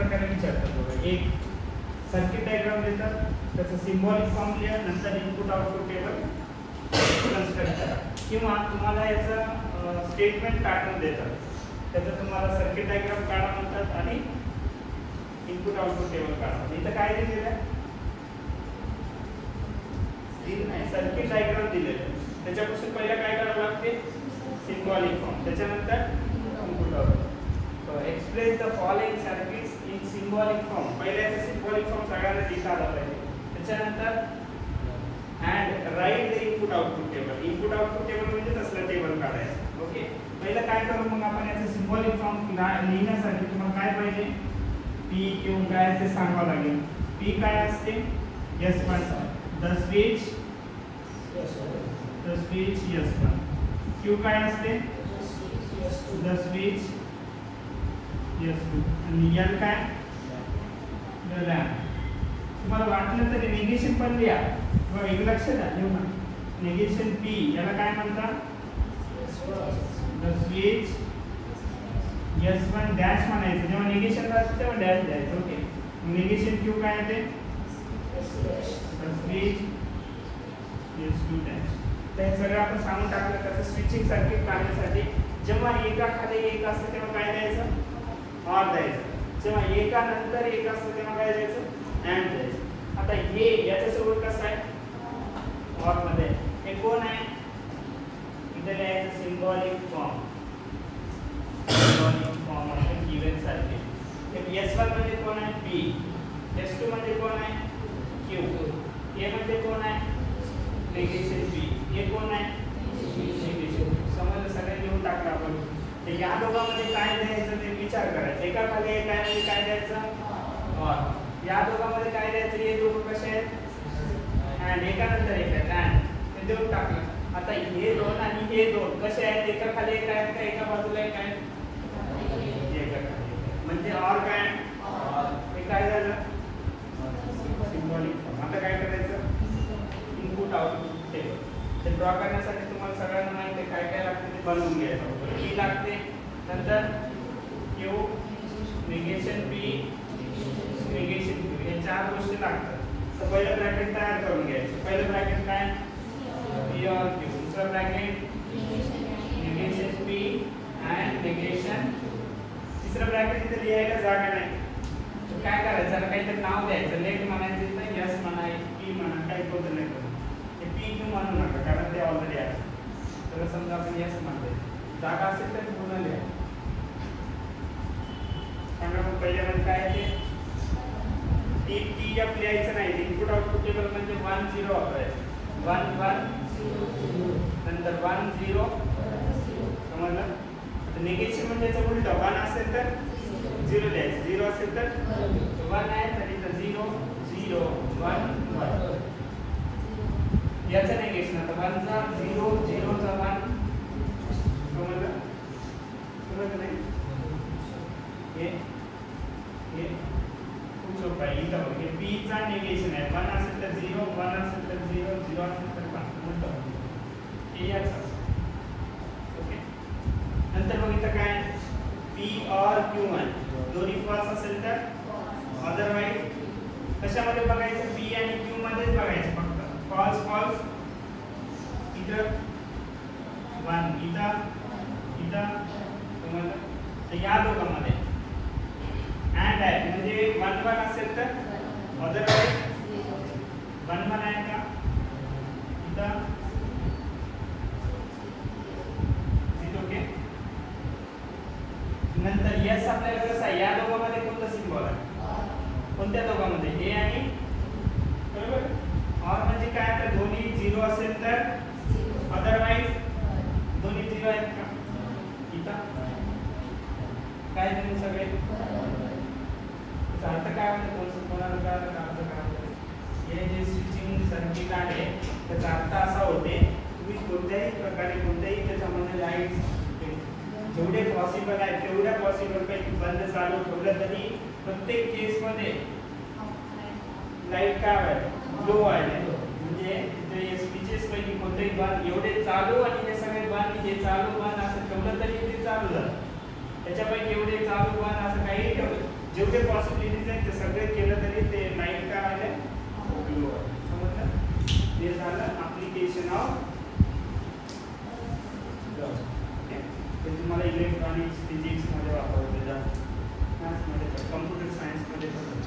प्रकारे विचारतात बघा. एक सर्किट डायग्राम देतात, त्याचं सिम्बॉलिक फॉर्म लिहा, नंतर इनपुट आउटपुट टेबल कन्स्ट्रक्ट करा. किंवा तुम्हाला याचं स्टेटमेंट पॅटर्न देतात, त्याचं तुम्हाला सर्किट डायग्राम काढा म्हणतात आणि इनपुट आउटपुट टेबल काढा. इथं काय दिलेलं आहे? सर्किट डायग्राम दिलेलं आहे. त्याच्यापासून पहिला काय करावं लागते? Symbolic form. त्याच्यानंतर input output. Express the following circuits in symbolic form. पहिल्याचा सिम्बॉलिक फॉर्म सगळ्यांना लिहिता आला पाहिजे. त्याच्यानंतर and write the input output table. Input output table म्हणजे तसलं टेबल काढायचं. ओके, पहिलं काय करू मग आपण याचं सिम्बॉलिक फॉर्म लिहिण्यासाठी तुम्हाला काय पाहिजे? पी क्यू काय ते सांगावं लागेल. पी काय असते? S1 the switch S1. Q काय असते? The switch S2. आणि L काय? The lamp. तुम्हाला वाटलं तर निगेशन पण लिहा. बघा एक लक्षात द्या, लिहू ना. निगेशन P याला काय म्हणतात? द स्विच S1 डॅश म्हणायचं. जेव्हा निगेशन असतं तेव्हा डॅश द्यायचं. ओके, निगेशन Q काय येते? The switch S2 dash. ते सगळं आपण सांगून टाकलं. कसं स्विचिंग सर्किट काढण्यासाठी जेव्हा एका खाली एक असतं तेव्हा काय द्यायचं? ऑर द्यायचं. जेव्हा एका नंतर एक असतं तेव्हा काय द्यायचं? अँड द्यायचं. आता हे याच्यासोबत कसं आहे? ऑर मध्ये हे कोण आहे? इथे लिहायचं सिम्बॉलिक फॉर्म. सिम्बॉलिक फॉर्म आहे गिवन सर्किट. S1 मध्ये कोण आहे? P. S2 मध्ये कोण आहे? Q. A मध्ये कोण आहे? Negation P. हे कोण आहे? निगेशन. समजलं? सगळे लिहून टाकलं आपण. तर या दोघांमध्ये काय द्यायचं ते विचार करायचं. एका खाली एक आहे म्हणजे काय द्यायचं? ऑर. या दोघांमध्ये काय द्यायचं? हे दोघं कसे आहेत? अँड. एका नंतर एक आहेत अँड. ते देऊन टाकलं. आता हे दोन आणि हे दोन कसे आहेत? एका खाली एक आहेत का एका बाजूला एक आहे? एका खाली. म्हणजे ऑर काय? हे काय झालं? Symbolic form. आता काय करायचं? Input output table. ते ड्रॉ करण्यासाठी तुम्हाला सगळ्यांना माहिती आहे काय काय लागते ते बनवून घ्यायचं. P लागते, नंतर Q, negation P, negation Q. हे चार गोष्टी लागतात. तर पहिलं ब्रॅकेट तयार करून घ्यायचं. पहिलं ब्रॅकेट काय? P और Q. दुसरं bracket negation P and negation. तिसरं ब्रॅकेट इथे लिहायला जागा नाही. तर काय करायचं? त्याला काहीतरी नाव द्यायचं. लेट म्हणायचं तर S म्हणा, P म्हणा, काही कोणतं नाही करू. हे P Q म्हणू नका कारण ते ऑलरेडी आहे. तर समजा आपण S म्हणतोय, जागा असेल तर पूर्ण लिहा. सांगा मग पहिल्यामध्ये काय आहे ते? TF लिहायचं नाही. इनपुट आउटपुट टेबल म्हणजे 1 0 वापरायचं. 1 1 नंतर 1 0. समजलं? आता निगेशन म्हणजे याचं उलट. 1 असेल तर 0 लिहायचं. 0 असेल तर 1 आहे तर इथं 0 0 1 1. याचं निगेशन आता 1 चा 0 0 चा 1. समजलं? समजलं नाही? हे खूप सोपं आहे. इथं बघ, हे P चा निगेशन आहे. 1 असेल तर 0 1 असेल तर 0 0 असेल तर 1. उलट हे याचं. ओके, नंतर मग इथं काय? P और Q आहे. दोन्ही फॉल्स असेल तर अदरवाईज कशामध्ये बघायचं? P आणि Q मध्येच बघायचं फक्त. Falls falls. इथं 1 इथं समजलं? तर या दोघांमध्ये अँड आहे म्हणजे 1 1 असेल तर अदरवाईज 1 1 आहे का? इथं ओके. नंतर S आपल्याला कसं आहे? या दोघांमध्ये कोणता सिम्बॉल आहे? कोणत्या दोघांमध्ये? हे आणि बरोबर. ऑर म्हणजे काय? तर दोन्ही 0 असेल तर अदरवाईज दोन्ही 0 आहेत का? इथं काय तुम्ही सगळे अर्थ काय होतं? कोणाला काय अर्थ काय होतं? हे जे स्विचिंग सर्किट आहे त्याचा अर्थ असा होते तुम्ही कोणत्याही प्रकारे कोणत्याही त्याच्यामध्ये लाईट जेवढे पॉसिबल आहे तेवढ्या पॉसिबल पैकी बंद चालू ठेवलं तरी प्रत्येक केस मध्ये लाईट काय आहे? लो आहे. म्हणजे ते स्विचेस पैकी कोणतेही बंद एवढे चालू आणि हे सगळे बंद, हे चालू बंद असं ठेवलं तरी ते चालू झालं. त्याच्यापैकी एवढे चालू बंद असं काही ठेवलं जेवढे पॉसिबल तुम्हाला इलेक्ट्रॉनिक्स फिजिक्समध्ये वापरले जातात, मॅथ्समध्ये पण, कम्प्युटर सायन्समध्ये पण.